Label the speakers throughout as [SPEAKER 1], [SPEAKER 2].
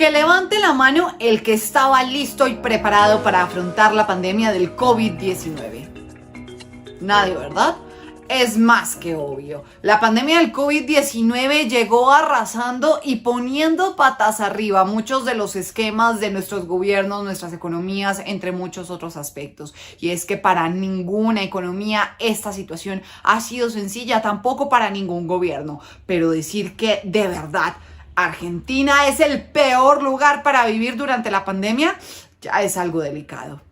[SPEAKER 1] Que levante la mano el que estaba listo y preparado para afrontar la pandemia del COVID-19. Nadie, ¿verdad? Es más que obvio. La pandemia del COVID-19 llegó arrasando y poniendo patas arriba muchos de los esquemas de nuestros gobiernos, nuestras economías, entre muchos otros aspectos. Y es que para ninguna economía esta situación ha sido sencilla, tampoco para ningún gobierno. Pero decir que de verdad Argentina es el peor lugar para vivir durante la pandemia ya es algo delicado.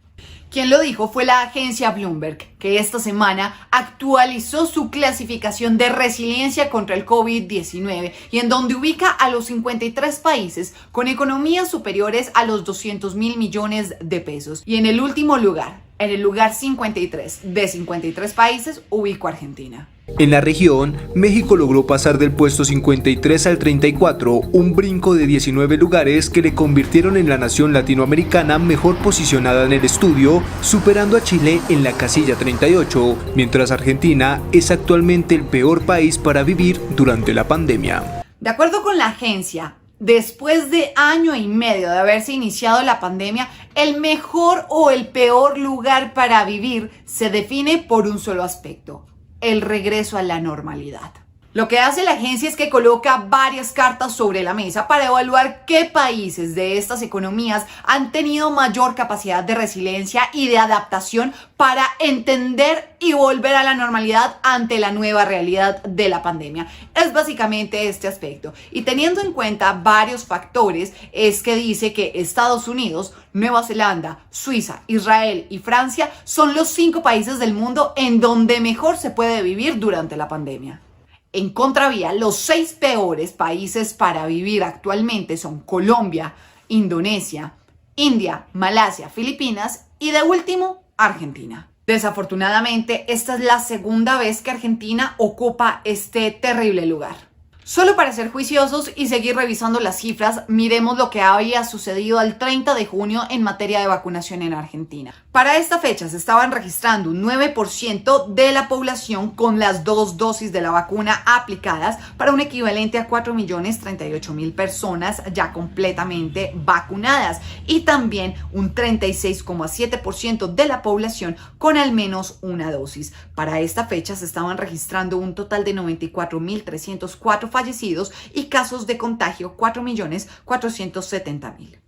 [SPEAKER 1] Quien lo dijo fue la agencia Bloomberg, que esta semana actualizó su clasificación de resiliencia contra el COVID-19 y en donde ubica a los 53 países con economías superiores a los 200.000 millones de pesos. Y en el último lugar, en el lugar 53 de 53 países, ubicó a Argentina.
[SPEAKER 2] En la región, México logró pasar del puesto 53 al 34, un brinco de 19 lugares que le convirtieron en la nación latinoamericana mejor posicionada en el estudio, superando a Chile en la casilla 38, mientras Argentina es actualmente el peor país para vivir durante la pandemia.
[SPEAKER 1] De acuerdo con la agencia, después de año y medio de haberse iniciado la pandemia, el mejor o el peor lugar para vivir se define por un solo aspecto: el regreso a la normalidad. Lo que hace la agencia es que coloca varias cartas sobre la mesa para evaluar qué países de estas economías han tenido mayor capacidad de resiliencia y de adaptación para entender y volver a la normalidad ante la nueva realidad de la pandemia. Es básicamente este aspecto. Y teniendo en cuenta varios factores, es que dice que Estados Unidos, Nueva Zelanda, Suiza, Israel y Francia son los 5 países del mundo en donde mejor se puede vivir durante la pandemia. En contravía, los 6 peores países para vivir actualmente son Colombia, Indonesia, India, Malasia, Filipinas y de último, Argentina. Desafortunadamente, esta es la segunda vez que Argentina ocupa este terrible lugar. Solo para ser juiciosos y seguir revisando las cifras, miremos lo que había sucedido al 30 de junio en materia de vacunación en Argentina. Para esta fecha se estaban registrando un 9% de la población con las 2 dosis de la vacuna aplicadas, para un equivalente a 4.038.000 personas ya completamente vacunadas, y también un 36,7% de la población con al menos una dosis. Para esta fecha se estaban registrando un total de 94.304 fallecidos y casos de contagio 4.470.000.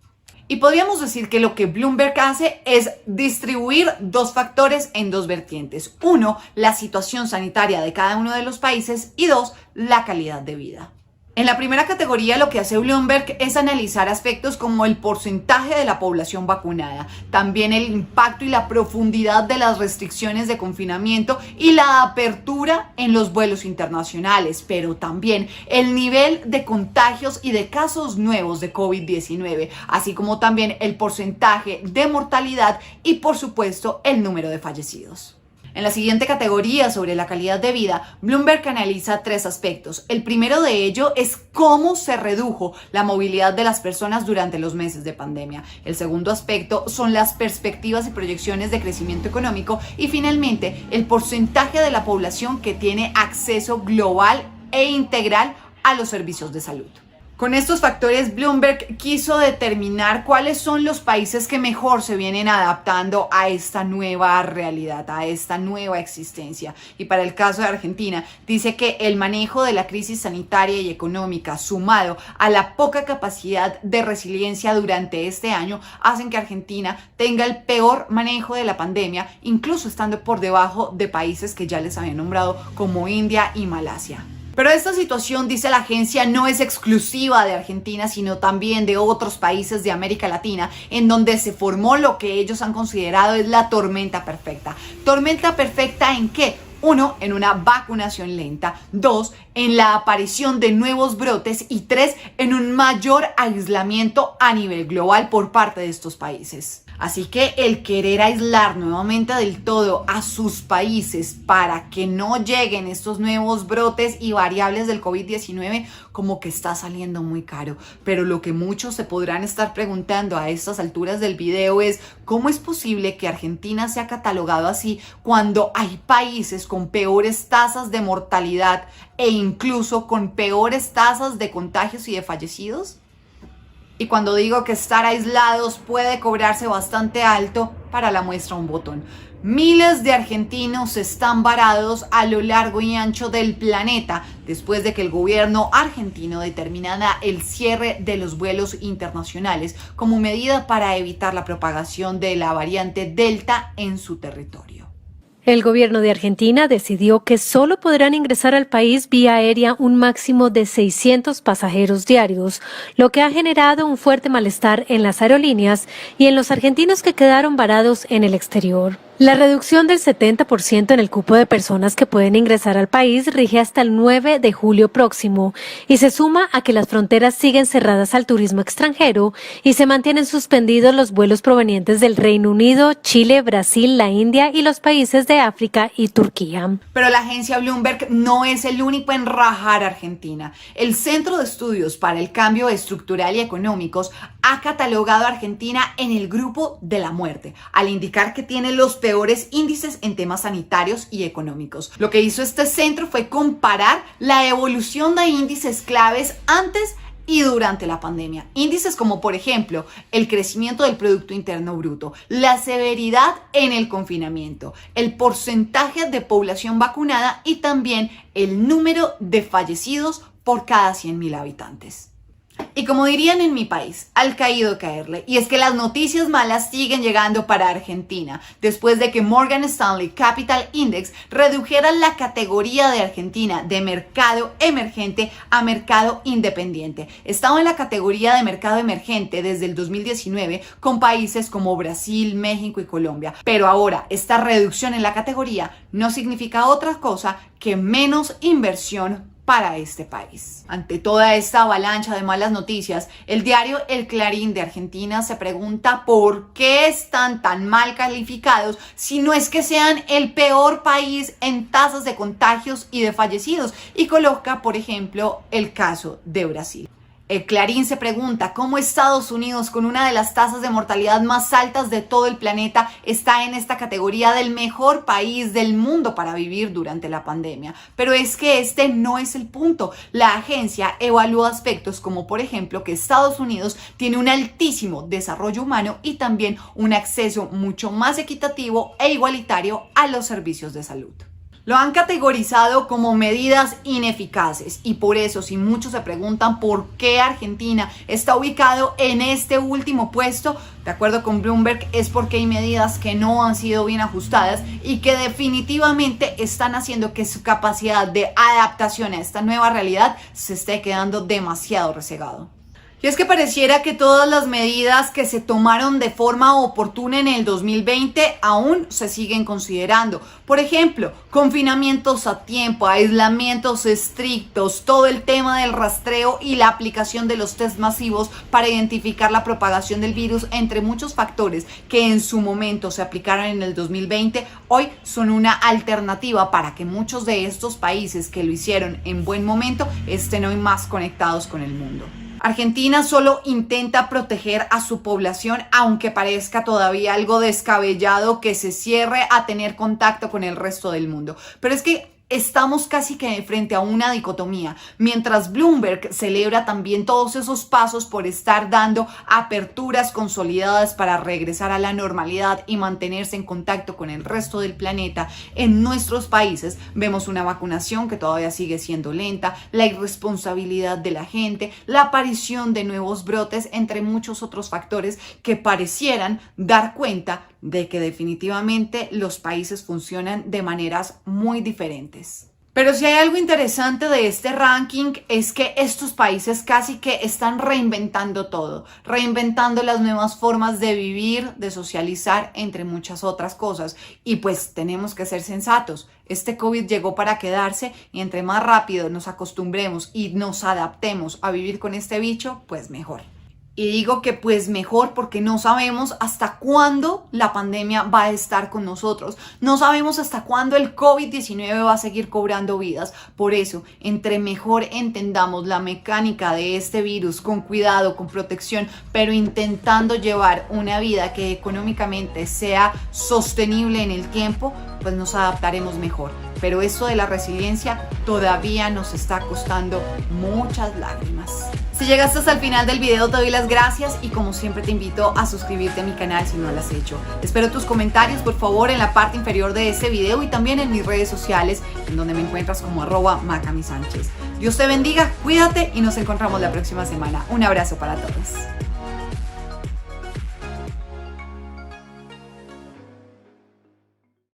[SPEAKER 1] Y podríamos decir que lo que Bloomberg hace es distribuir 2 factores en 2 vertientes. 1, la situación sanitaria de cada uno de los países, y 2, la calidad de vida. En la primera categoría, lo que hace Bloomberg es analizar aspectos como el porcentaje de la población vacunada, también el impacto y la profundidad de las restricciones de confinamiento y la apertura en los vuelos internacionales, pero también el nivel de contagios y de casos nuevos de COVID-19, así como también el porcentaje de mortalidad y, por supuesto, el número de fallecidos. En la siguiente categoría, sobre la calidad de vida, Bloomberg analiza 3 aspectos. El primero de ello es cómo se redujo la movilidad de las personas durante los meses de pandemia. El segundo aspecto son las perspectivas y proyecciones de crecimiento económico. Y finalmente, el porcentaje de la población que tiene acceso global e integral a los servicios de salud. Con estos factores, Bloomberg quiso determinar cuáles son los países que mejor se vienen adaptando a esta nueva realidad, a esta nueva existencia. Y para el caso de Argentina, dice que el manejo de la crisis sanitaria y económica, sumado a la poca capacidad de resiliencia durante este año, hacen que Argentina tenga el peor manejo de la pandemia, incluso estando por debajo de países que ya les había nombrado como India y Malasia. Pero esta situación, dice la agencia, no es exclusiva de Argentina, sino también de otros países de América Latina, en donde se formó lo que ellos han considerado es la tormenta perfecta. ¿Tormenta perfecta en qué? 1, en una vacunación lenta. 2, en la aparición de nuevos brotes. Y 3, en un mayor aislamiento a nivel global por parte de estos países. Así que el querer aislar nuevamente del todo a sus países para que no lleguen estos nuevos brotes y variables del COVID-19 como que está saliendo muy caro. Pero lo que muchos se podrán estar preguntando a estas alturas del video es ¿cómo es posible que Argentina sea catalogado así cuando hay países con peores tasas de mortalidad e incluso con peores tasas de contagios y de fallecidos? Y cuando digo que estar aislados puede cobrarse bastante alto, para la muestra un botón. Miles de argentinos están varados a lo largo y ancho del planeta después de que el gobierno argentino determinara el cierre de los vuelos internacionales como medida para evitar la propagación de la variante Delta en su territorio.
[SPEAKER 3] El gobierno de Argentina decidió que solo podrán ingresar al país vía aérea un máximo de 600 pasajeros diarios, lo que ha generado un fuerte malestar en las aerolíneas y en los argentinos que quedaron varados en el exterior. La reducción del 70% en el cupo de personas que pueden ingresar al país rige hasta el 9 de julio próximo y se suma a que las fronteras siguen cerradas al turismo extranjero y se mantienen suspendidos los vuelos provenientes del Reino Unido, Chile, Brasil, la India y los países de África y Turquía.
[SPEAKER 1] Pero la agencia Bloomberg no es el único en rajar a Argentina. El Centro de Estudios para el Cambio Estructural y Económicos ha catalogado a Argentina en el grupo de la muerte, al indicar que tiene los peores índices en temas sanitarios y económicos. Lo que hizo este centro fue comparar la evolución de índices claves antes y durante la pandemia. Índices como, por ejemplo, el crecimiento del Producto Interno Bruto, la severidad en el confinamiento, el porcentaje de población vacunada y también el número de fallecidos por cada 100.000 habitantes. Y como dirían en mi país, al caído caerle. Y es que las noticias malas siguen llegando para Argentina, después de que Morgan Stanley Capital Index redujera la categoría de Argentina de mercado emergente a mercado independiente. Estaba en la categoría de mercado emergente desde el 2019 con países como Brasil, México y Colombia. Pero ahora esta reducción en la categoría no significa otra cosa que menos inversión para este país. Ante toda esta avalancha de malas noticias, el diario El Clarín de Argentina se pregunta por qué están tan mal calificados si no es que sean el peor país en tasas de contagios y de fallecidos, y coloca, por ejemplo, el caso de Brasil. El Clarín se pregunta cómo Estados Unidos, con una de las tasas de mortalidad más altas de todo el planeta, está en esta categoría del mejor país del mundo para vivir durante la pandemia. Pero es que este no es el punto. La agencia evaluó aspectos como, por ejemplo, que Estados Unidos tiene un altísimo desarrollo humano y también un acceso mucho más equitativo e igualitario a los servicios de salud. Lo han categorizado como medidas ineficaces y por eso, si muchos se preguntan por qué Argentina está ubicado en este último puesto, de acuerdo con Bloomberg, es porque hay medidas que no han sido bien ajustadas y que definitivamente están haciendo que su capacidad de adaptación a esta nueva realidad se esté quedando demasiado rezagado. Y es que pareciera que todas las medidas que se tomaron de forma oportuna en el 2020 aún se siguen considerando. Por ejemplo, confinamientos a tiempo, aislamientos estrictos, todo el tema del rastreo y la aplicación de los test masivos para identificar la propagación del virus, entre muchos factores que en su momento se aplicaron en el 2020, hoy son una alternativa para que muchos de estos países que lo hicieron en buen momento estén hoy más conectados con el mundo. Argentina solo intenta proteger a su población, aunque parezca todavía algo descabellado que se cierre a tener contacto con el resto del mundo. Pero es que estamos casi que frente a una dicotomía. Mientras Bloomberg celebra también todos esos pasos por estar dando aperturas consolidadas para regresar a la normalidad y mantenerse en contacto con el resto del planeta, en nuestros países vemos una vacunación que todavía sigue siendo lenta, la irresponsabilidad de la gente, la aparición de nuevos brotes, entre muchos otros factores que parecieran dar cuenta de que definitivamente los países funcionan de maneras muy diferentes. Pero si hay algo interesante de este ranking es que estos países casi que están reinventando todo, reinventando las nuevas formas de vivir, de socializar, entre muchas otras cosas. Y pues tenemos que ser sensatos. Este COVID llegó para quedarse y entre más rápido nos acostumbremos y nos adaptemos a vivir con este bicho, pues mejor. Y digo que pues mejor porque no sabemos hasta cuándo la pandemia va a estar con nosotros. No sabemos hasta cuándo el COVID-19 va a seguir cobrando vidas. Por eso, entre mejor entendamos la mecánica de este virus, con cuidado, con protección, pero intentando llevar una vida que económicamente sea sostenible en el tiempo, pues nos adaptaremos mejor. pero esto de la resiliencia todavía nos está costando muchas lágrimas. Si llegaste hasta el final del video te doy las gracias y como siempre te invito a suscribirte a mi canal si no lo has hecho. Espero tus comentarios por favor en la parte inferior de este video y también en mis redes sociales en donde me encuentras como @macamisánchez. Dios te bendiga, cuídate y nos encontramos la próxima semana. Un abrazo para todos.